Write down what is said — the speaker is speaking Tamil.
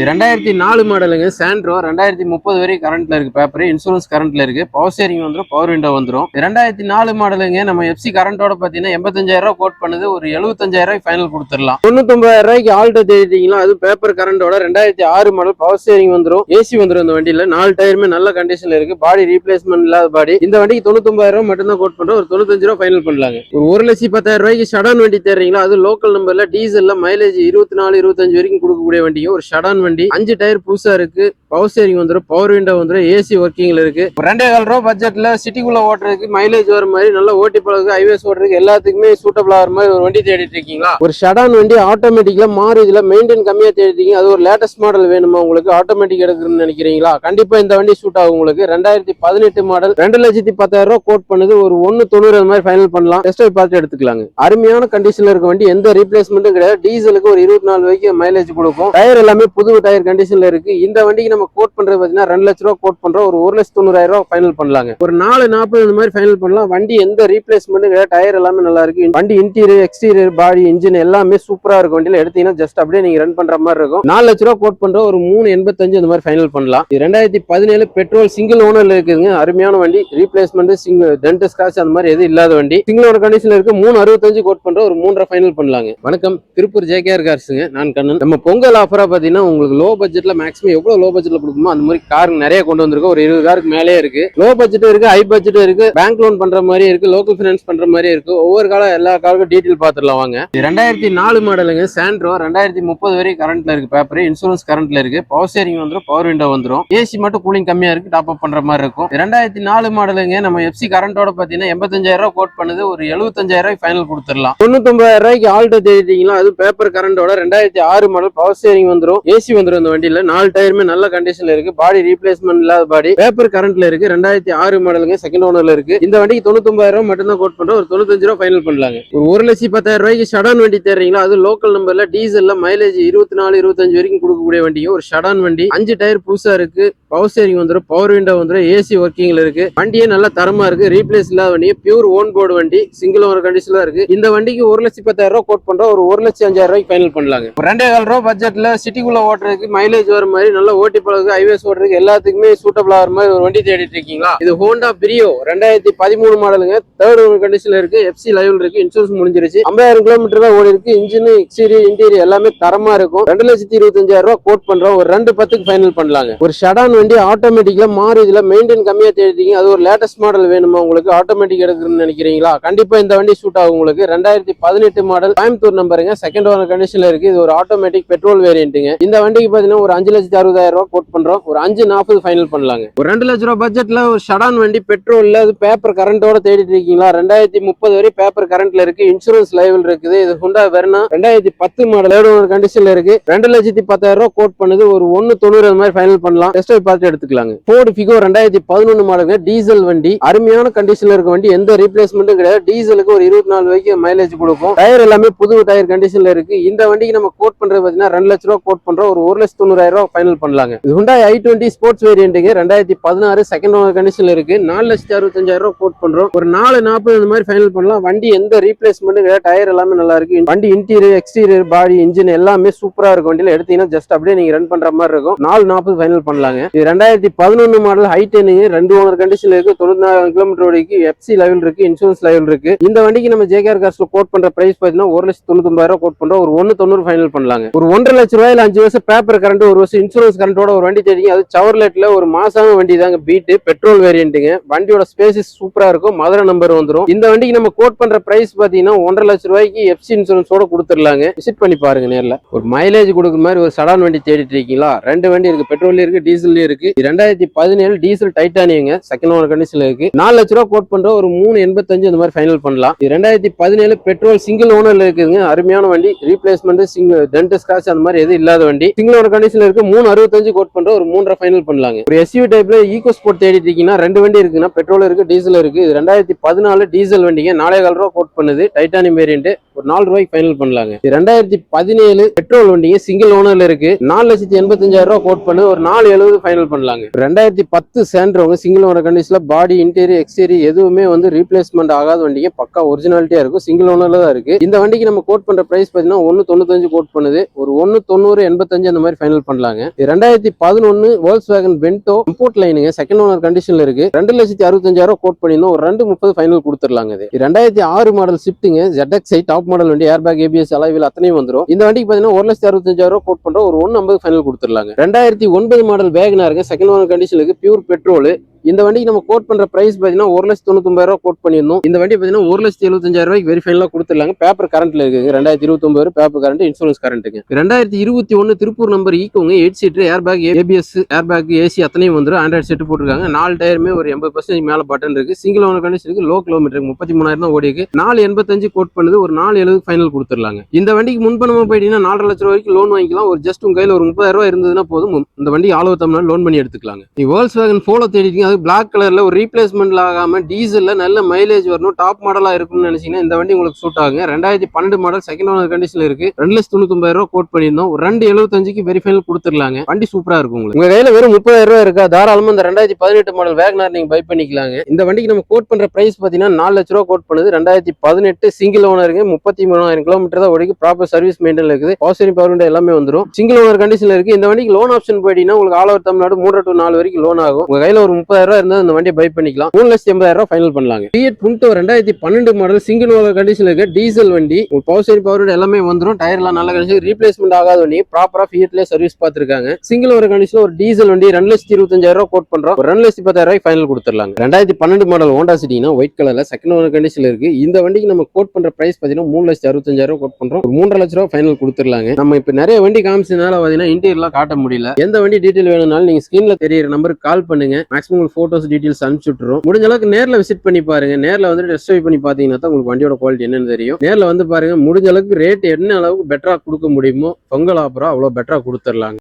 2004 மாடலுங்க சாண்ட்ரோ 2030 வரை கரண்ட்ல இருக்கு. பேப்பர் இன்சூரன்ஸ் கரண்ட்ல இருக்கு. பவர் ஸ்டேரிங் வந்துடும், பவர் விண்டோ வந்துடும். 2004 மாடலுங்க. நம்ம எஃப்சி கரண்டோட பாத்தீங்கன்னா 85,000 ரூபாய் கோட் பண்ணுது. ஒரு 75,000 ரூபாய் ஃபைனல் கொடுத்துடலாம். 99,000 ரூபாய்க்கு ஆல்டோ தேடிட்டீங்களா? அது பேப்பர் கரண்டோட 2006 மாடல். பவர் ஸ்டேரிங் வந்துடும், ஏசி வந்துடும். இந்த வண்டியில 4 டயருமே நல்ல கண்டிஷன்ல இருக்கு. பாடி ரீப்ளேஸ்மெண்ட் இல்லாத பாடி. இந்த வண்டிக்கு 99,000 ரூபாய் மட்டும் தான் கோட் பண்றோம். ஒரு 95 ரூபாய் ஃபைனல் பண்ணலாங்க. ஒரு 1,10,000 ரூபாய்க்கு ஷடான் வண்டி தேடுறீங்களா? அது லோக்கல் நம்பர்ல டீசல்ல மைலேஜ் 24 25 வரைக்கும் கொடுக்கக்கூடிய வண்டியும் ஒரு ஷடான் வண்டி. 5 டயர் புதுசா இருக்கு. பவர் ஸ்டேரிங் வந்துடும், பவர் விண்டோ வந்துடும், ஏசி ஒர்க்கிங்ல இருக்கு. 2,4 ரூபா பட்ஜெட்ல சிட்டிக்குள்ள ஓட்டுறதுக்கு, மைலேஜ் வர மாதிரி, நல்ல ஓட்டி பழகு, ஹைவேஸ் ஓட்டுறதுக்கு எல்லாத்துக்குமே சூட்டபிள் ஆகிற மாதிரி ஒரு வண்டி தேடிட்டு இருக்கீங்களா? ஒரு ஷடான் வண்டி ஆட்டோமேட்டிக்ல மாறுதுல மெயின்டைன் கம்மியா தேடிட்டீங்க. அது ஒரு லேட்டஸ்ட் மாடல் வேணுமா உங்களுக்கு? ஆட்டோமேட்டிக் எடுக்கணும்னு நினைக்கிறீங்களா? கண்டிப்பா இந்த வண்டி சூட் ஆகும் உங்களுக்கு. 2018 மாடல் 2,10,000 ரூபாய் கோட் பண்ணுது. ஒரு 190 மாதிரி ஃபைனல் பண்ணலாம். டெஸ்ட் ட்ரைவ் பார்த்து எடுத்துக்கலாங்க. அருமையான கண்டிஷன்ல இருக்க வண்டி. எந்த ரீப்ளேஸ்மெண்ட்டும் கிடையாது. டீசலுக்கு ஒரு 24 வரைக்கும் மைலேஜ் கொடுக்கும். டயர் எல்லாமே புது டயர் கண்டிஷன்ல இருக்கு. இந்த வண்டிக்கு நம்ம கோட் பண்றது பாத்தீங்கன்னா 2 லட்ச ரூபாய் கோட் பண்றோம். ஒரு 1,90,000 ரூபாய் ஃபைனல் பண்ணலாங்க. ஒரு 440 இந்த மாதிரி ஃபைனல் பண்ணலாம். வண்டி எந்த ரீப்ளேஸ்மெண்ட்டும் கிடையாது. டயர் எல்லாமே நல்லா இருக்கு. வண்டி இன்டீரியர், எக்ஸ்டீரியர், பாடி, இன்ஜின் எல்லாமே சூப்பரா இருக்கும். வண்டியில எடுத்தீங்கன்னா ஜஸ்ட் அப்படியே நீங்க ரன் பண்ற மாதிரி இருக்கும். 4 லட்ச ரூபாய் கோட் பண்றோம். ஒரு 385 இந்த மாதிரி ஃபைனல் பண்ணலாம். 2017 பெட்ரோல் சிங்கிள் ஓனர்ல இருக்குங்க. அருமையான வண்டி. ரீப்ளேஸ்மெண்ட், சிங்கிள் டென்ட் ஸ்கிராட்ச் அந்த மாதிரி எதுவும் இல்லாத வண்டி. சிங்கிள் ஓனர் கண்டிஷன்ல இருக்கு. 365 கோட் பண்றோம். ஒரு 3.5 ஃபைனல் பண்ணலாங்க. வணக்கம், திருப்பூர் ஜேகேஆர் கார்ஸுங்க. நான் கண்ணன். நம்ம பொங்கல் ஆஃபரா பாத்தீங்கன்னா உங்களுக்கு லோ பட்ஜெட்ல மேக்ஸிமம் எவ்வளவு லோ பட்ஜெட்ல கொடுக்குமோ அந்த மாதிரி கார் நிறைய கொண்டு வந்திருக்கோம். ஒரு 20 காருக்கு மேலே இருக்கு. லோ பட்ஜெட் இருக்கு, ஹை பட்ஜெட் இருக்கு, பேங்க் லோன் பண்ற மாதிரி இருக்கு, லோக்கல் ஃபைனான்ஸ் பண்ற மாதிரி இருக்கு. ஒவ்வொரு காலம் எல்லா காருக்கும் டீடைல் பாத்துடலாம் வாங்க. 2004 மாடலுங்க சாண்ட்ரோ 2030 வரை கரண்ட்ல இருக்கு. பேப்பர் இன்சூரன்ஸ் கரண்ட்ல இருக்கு. பவர் ஸ்டேரிங் வந்துடும், பவர் விண்டோ வந்துடும், ஏசி மட்டும் கூலிங் கம்மியா இருக்கு. டாப் அப் பண்ற மாதிரி இருக்கும். 2004 மாடலுங்க. நம்ம எஃப்சி கரண்டோட பாத்தீங்கன்னா 85,000 ரூபாய் கோட் பண்ணுது. ஒரு 75,000 ரூபாய் ஃபைனல் கொடுத்துடலாம். 99,000 ரூபாய்க்கு ஆல்டோ தேடிட்டீங்களா? அது பேப்பர் கரண்டோட 2006 மாடல். பவர் ஸ்டேரிங் வந்துடும், ஏசி வந்துடும். இந்த வண்டியில 4 டயருமே நல்ல கண்டிஷன்ல இருக்கு. பாடி ரீப்ளேஸ்மெண்ட் இல்லாத பாடி. பேப்பர் கரண்ட்ல இருக்கு. 2006 மாடலுங்க. செகண்ட் ஓனர்ல இருக்கு. இந்த வண்டிக்கு 99,000 ரூபாய் மட்டும் தான் கோட் பண்றோம். ஒரு 95 ரூபாய் ஃபைனல் பண்ணலாங்க. ஒரு 1,10,000 ரூபாய்க்கு ஷடான் வண்டி தேடுறீங்களா? அது லோக்கல் நம்பர்ல டீசல்ல மைலேஜ் 24 25 வரைக்கும் கொடுக்கக்கூடிய வண்டியும் ஒரு ஷடான் வண்டி. 5 டயர் புதுசா இருக்கு. பவர் ஸ்டேரிங் வந்துடும், பவர் விண்டோ வந்துடும், ஏசி ஒர்க்கிங்ல இருக்கு. வண்டியே நல்ல தரமா இருக்கு. ரீப்ளேஸ் இல்லாத வண்டி, பியூர் ஓன் போர்டு வண்டி. சிங்கிள் ஓனர் கண்டிஷன்ல இருக்கு. இந்த வண்டிக்கு 1,10,000 ரூபாய் கோட் பண்றோம். ஒரு 1,05,000 ரூபாய்க்கு ஃபைனல் பண்ணலாங்க. 2,4 ரூபாய் பட்ஜெட்ல சிட்டிக்குள்ள ஓட்டுறதுக்கு, மைலேஜ் வர மாதிரி, நல்ல ஓட்டி பழகு, ஹைவேஸ் ஓட்டுறதுக்கு எல்லாத்துக்குமே சூட்டபிள் ஆகிற மாதிரி ஒரு வண்டி தேடிட்டு இருக்கீங்களா? இது ஹோண்டா பிரியோ 2013 மாடலுங்க. தேர்ட் ஓனர் கண்டிஷன்ல இருக்கு. எஃப்சி லைவ்ல இருக்கு. இன்சூரன்ஸ் முடிஞ்சிருச்சு. 50,000 கிலோமீட்டர் தான் ஓடி இருக்கு. இன்ஜின், எக்ஸ்டீரியர், இன்டீரியர் எல்லாமே தரமா இருக்கும். 2,25,000 ரூபாய் கோட் பண்றோம். ஒரு 2.10க்கு ஃபைனல் பண்ணலாங்க. ஒரு ஷடான் வண்டி ஆட்டோமேட்டிக்ல மாறுதுல மெயின்டைன் கம்மியா தேடிட்டீங்க. அது ஒரு லேட்டஸ்ட் மாடல் வேணுமா உங்களுக்கு? ஆட்டோமேட்டிக் எடுக்கணும்னு நினைக்கிறீங்களா? கண்டிப்பா இந்த வண்டி சூட் ஆகும் உங்களுக்கு. 2018 மாடல், கோயம்புத்தூர் நம்பருங்க. செகண்ட் ஓனர் கண்டிஷன்ல இருக்கு. இது ஒரு ஆட்டோமேட்டிக் பெட்ரோல் வேரியன்ட்டுங்க. இந்த வண்டிக்கு பாத்தீங்கன்னா ஒரு 5,60,000 ரூபாய் கோட் பண்றோம். ஒரு 5.40 ஃபைனல் பண்ணலாங்க. ஒரு 2 லட்ச ரூபாய் பட்ஜெட்ல ஒரு ஷடான் வண்டி பெட்ரோல்ல, அது பேப்பர் கரண்டோட தேடிட்டு இருக்கீங்களா? 2030 வரை பேப்பர் கரண்ட்ல இருக்கு. இன்சூரன்ஸ் லைவ்ல இருக்குது. இது Honda Verna 2010 model. Third owner கண்டிஷன்ல இருக்கு. 2,10,000 ரூபாய் கோட் பண்ணுது. ஒரு 190 மாதிரி ஃபைனல் பண்ணலாம். டெஸ்ட் ட்ரைவ் பார்த்து எடுத்துக்கலாங்க. Ford Figo 2011 model. டீசல் வண்டி. அருமையான கண்டிஷன்ல இருக்க வண்டி. எந்த ரீப்ளேஸ்மெண்ட்டும் கிடையாது. டீசலுக்கு ஒரு 24 வரைக்கும் மைலேஜ் கொடுக்கும். டயர் எல்லாமே புது டயர் கண்டிஷன்ல இருக்கு. இந்த வண்டிக்கு நம்ம கோட் பண்றது பாத்தீங்கன்னா 2 லட்ச ரூபாய் கோட் பண்றோம். ஒரு 1,90,000 ரூபாய் ஃபைனல் பண்ணலாங்க. இது ஹுண்டாய் i20 ஸ்போர்ட்ஸ் வேரியன்ட்டுங்க. 2016 செகண்ட் ஓனர் கண்டிஷன்ல இருக்கு. 4,65,000 ரூபாய் கோட் பண்றோம். ஒரு 4.40 இந்த மாதிரி ஃபைனல் பண்ணலாம். வண்டி எந்த ரீப்ளேஸ்மெண்ட்டும் கிடையாது. டயர் எல்லாமே நல்லா இருக்கு. வண்டி இன்டீரியர், எக்ஸ்டீரியர், பாடி, இன்ஜின் எல்லாமே சூப்பரா இருக்கும். வண்டியில எடுத்தீங்கன்னா ஜஸ்ட் அப்படியே நீங்க ரன் பண்ற மாதிரி இருக்கும். 4.40 ஃபைனல் பண்ணலாங்க. இது 2011 மாடல் i10. 2 ஓனர் கண்டிஷன்ல இருக்கு. 94 கிலோமீட்டர் வரைக்கும் எஃப்சி லைவ் இருக்கு. இன்சூரன்ஸ் லைவ் இருக்கு. இந்த வண்டிக்கு நம்ம ஜேகேஆர் கார்ஸ்ல கோட் பண்ற பிரைஸ் பாத்தீங்கன்னா 1,99,000 ரூபாய் கோட் பண்றோம். ஒரு 190 ஃபைனல் பண்ணலாங்க. ஒரு 1.5 லட்ச ரூபாயில 5 வருஷம் பேப்பர் கரண்ட், 1 வருஷம் இன்சூரன்ஸ் கரண்டோட ஒரு வண்டி தெரியும். அது சவர்லெட்ல ஒரு மாசான வண்டி தாங்க. பீட் பெட்ரோல் வேரியன்ட்டுங்க. வண்டியோட ஸ்பேஸ் சூப்பரா இருக்கும். மதுரை நம்பர் வந்துடும். இந்த வண்டிக்கு நம்ம கோட் பண்ற பிரைஸ் பாத்தீங்கன்னா 1.5 லட்ச ரூபாய்க்கு எஃப்சி இன்சூரன்ஸோட கொடுத்துடலாங்க. விசிட் பண்ணி பாருங்க நேர்ல. ஒரு மைலேஜ் கொடுக்குற மாதிரி ஒரு சடான் வண்டி தேடிட்டு இருக்கீங்களா? 2 வண்டி இருக்கு. பெட்ரோல் இருக்கு, டீசல் இருக்கு. 2017 டீசல் டைட்டானியங்க. செகண்ட் ஓனர் கண்டிஷன்ல இருக்கு. 4 லட்ச ரூபாய் கோட் பண்ற ஒரு 385 இந்த மாதிரி ஃபைனல் பண்ணலாம். 2017 பெட்ரோல் சிங்கிள் ஓனர்ல இருக்குங்க. அருமையான வண்டி. ரீப்ளேஸ்மெண்ட், சிங்கிள் டென்ட் ஸ்கிராட்ச் அந்த மாதிரி எதுவும் இல்லாத வண்டி. சிங்கிள் ஓனர் கண்டிஷன்ல இருக்கு. 365 கோட் பண்ற ஒரு 3.5 ஃபைனல் பண்ணலாங்க. ஒரு எஸ்யூவி டைப்ல ஈகோ ஸ்போர்ட் தேடிட்டு இருக்கீங்கன்னா 2 வண்டி இருக்குன்னா பெட்ரோல் இருக்கு, டீசல் இருக்கு. இது 2014 டீசல் வண்டிங்க. 4,400 ரூபாய் கோட் பண்ணுது. Titanium variant. ஒரு 4 ரூபாய்க்கு ஃபைனல் பண்ணலாங்க. 2017 பெட்ரோல் வண்டிங்க. சிங்கிள் ஓனர்ல இருக்கு. 4,85,000 ரூபாய் கோட் பண்ணு. ஒரு 470 ஃபைனல் பண்ணலாங்க. 2010 சாண்ட்ரோங்க. சிங்கிள் ஓனர் கண்டிஷன்ல பாடி, இன்டீரியர், எக்ஸ்டீரியர் எதுவுமே வந்து ரீப்ளேஸ்மெண்ட் ஆகாத வண்டிங்க. பக்கா ஒரிஜினாலிட்டியா இருக்கும். சிங்கிள் ஓனர்ல தான் இருக்கு. இந்த வண்டிக்கு நம்ம கோட் பண்ற பிரைஸ் பாத்தீங்கன்னா 1.95 கோட் பண்ணுது. ஒரு 190 85 75 அந்த மாதிரி ஃபைனல் பண்ணலாங்க. 2011 Volkswagen Vento இம்போர்ட் லைனுங்க, செகண்ட் ஓனர் கண்டிஷன்ல இருக்கு. 2,65,000 கோட் பண்ணியிருந்தோம். ஒரு 2,30 ஃபைனல் கொடுத்துடலாங்க. இது 2006 மாடல் ஷிஃப்ட்டுங்க, ZXi டாப் மாடல் வண்டி, ஏர்பேக், ABS, அலாய்வில் அத்தனையும் வந்துடும். இந்த வண்டிக்கு பாத்தீங்கன்னா 1,65,000 கோட் பண்றோம். ஒரு 1,50 ஃபைனல் கொடுத்துடலாங்க. 2009 மாடல் வேகனாருங்க, செகண்ட் ஓனர் கண்டிஷன்ல இருக்கு, பியூர் பெட்ரோல். இந்த வண்டிக்கு நம்ம கோட் பண்ற பிரைஸ் பாத்தீங்கன்னா 1,99,000 கோட் பண்ணியிருந்தோம். இந்த வண்டி பாத்தீங்கன்னா 1,75,000 வெரி ஃபைனலா கொடுத்துடலாங்க. பேப்பர் கரண்ட்ல இருக்குங்க. 2029 பேப்பர் கரண்ட், இன்சூரன்ஸ் கரண்ட்டுங்க. 2021 திருப்பூர் நம்பர் ஈக்கோங்க, 8 seater, airbag, ABS, airbag, AC அத்தனையும் வந்துடும். ஆண்ட்ராய்டு செட் போட்டுருக்காங்க. 4 டயருமே ஒரு 80% மேல பட்டன் இருக்கு. சிங்கிள் ஓனர் கண்டிஷன் இருக்கு. லோ கிலோமீட்டர் 33,000 தான் ஓடி இருக்கு. 4,85 கோட் பண்ணுது. ஒரு 4,70 ஃபைனல் கொடுத்துடலாங்க. இந்த வண்டிக்கு முன்பணமா போயிட்டீங்கன்னா 4,50 லட்சம் வரைக்கும் லோன் வாங்கிக்கலாம். ஒரு ஜஸ்ட் உங்க கையில ஒரு 30,000 இருந்ததுன்னா போதும், இந்த வண்டி ஆல் ஓவர் தமிழ்நாடு லோன் பண்ணி எடுத்துக்கலாங்க. நீ Volkswagen Polo தேடிட்டீங்க, அது பிளாக் கலர்ல ஒரு ரீப்ளேஸ்மெண்ட் ஆகாம டீசல்ல நல்ல மைலேஜ் வரணும், டாப் மாடலா இருக்கும்னு நினைச்சீங்கன்னா இந்த வண்டி உங்களுக்கு சூட் ஆகுங்க. 2012 மாடல், செகண்ட் ஓனர் கண்டிஷன்ல இருக்கு. 2,99,000 கோட் பண்ணியிருந்தோம். ஒரு 2,75 வெரி ஃபைனல் கொடுத்துடலாங்க. வண்டி சூப்பரா இருக்கும். உங்க கையில வெறும் 30,000 இருக்கா, தாராளமா இந்த 2018 மாடல் வேகனார் நீங்க பை பண்ணிக்கலாங்க. இந்த வண்டிக்கு நம்ம கோட் பண்ற பிரைஸ் பாத்தீங்கன்னா 4 லட்ச ரூபா கோட் பண்ணுது. 2018 சிங்கிள் ஓனருங்க, 33,000 கிலோமீட்டர் தான் ஓடிக்கு. ப்ராப்பர் சர்வீஸ் மெயின்டைன் இருக்குது. பவர் பவர் விண்டோ எல்லாமே வந்துடும். சிங்கிள் ஓனர் கண்டிஷன்ல இருக்கு. இந்த வண்டிக்கு லோன் ஆப்ஷன் போயிட்டீங்கன்னா உங்களுக்கு ஆல் ஓவர் தமிழ்நாடு 3 to 4 வரைக்கும் லோன் ஆகும். உங்க கையில ஒரு 30,000 இருந்தா இந்த வண்டியை பை பண்ணிக்கலாம். 3,80,000 ஃபைனல் பண்ணலாங்க. Fiat Punto 2012 model, single owner கண்டிஷன்ல இருக்க டீசல் வண்டி. பவர் பவர் எல்லாமே வந்துடும். டயர்லாம் நல்ல கண்டிஷன், ரீப்ளேஸ்மெண்ட் ஆகாத வண்டி. ப்ராப்பரா Fiatல சர்வீஸ் பார்த்திருக்காங்க. சிங்கிள் ஓனர் கண்டிஷன்ல ஒரு டீசல் வண்டி 2,25,000 கோட் பண்றோம். ஒரு 2,10,000 ஃபைனல் கொடுத்துடலாங்க. 2012 மாடல் ஹோண்டா சிட்டினா ஒயிட் கலர்ல செகண்ட் ஓனர் கண்டிஷன்ல இருக்கு. இந்த வண்டிக்கு நம்ம கோட் பண்ற பிரைஸ் பாத்தீங்கன்னா 3,65,000 கோட் பண்றோம். ஒரு 3,50,000 லட்சம் ஃபைனல் கொடுத்துடலாங்க. நம்ம இப்ப நிறைய வண்டி காமிச்சதுனால பாத்தீங்கன்னா இன்டீரியர்லாம் காட்ட முடியல. எந்த வண்டி டீடைல் வேணும்னாலும் நீங்க ஸ்கிரீன்ல தெரியுற நம்பருக்கு கால் பண்ணுங்க. மேக்ஸிமம் போட்டோஸ் டீடைல்ஸ் அனுப்பிச்சு விட்டுறோம். முடிஞ்ச அளவுக்கு நேர்ல விசிட் பண்ணி பாருங்க. நேர்ல வந்து டெஸ்ட் ட்ரைவ் பண்ணி பாத்தீங்கன்னா தான் உங்களுக்கு வண்டியோட குவாலிட்டி என்னன்னு தெரியும். நேர்ல வந்து பாருங்க. முடிஞ்ச அளவுக்கு ரேட் என்ன அளவுக்கு பெட்டரா கொடுக்க முடியுமோ, பொங்கல் ஆஃபரா அவ்வளவு பெட்டரா கொடுத்துடலாங்க.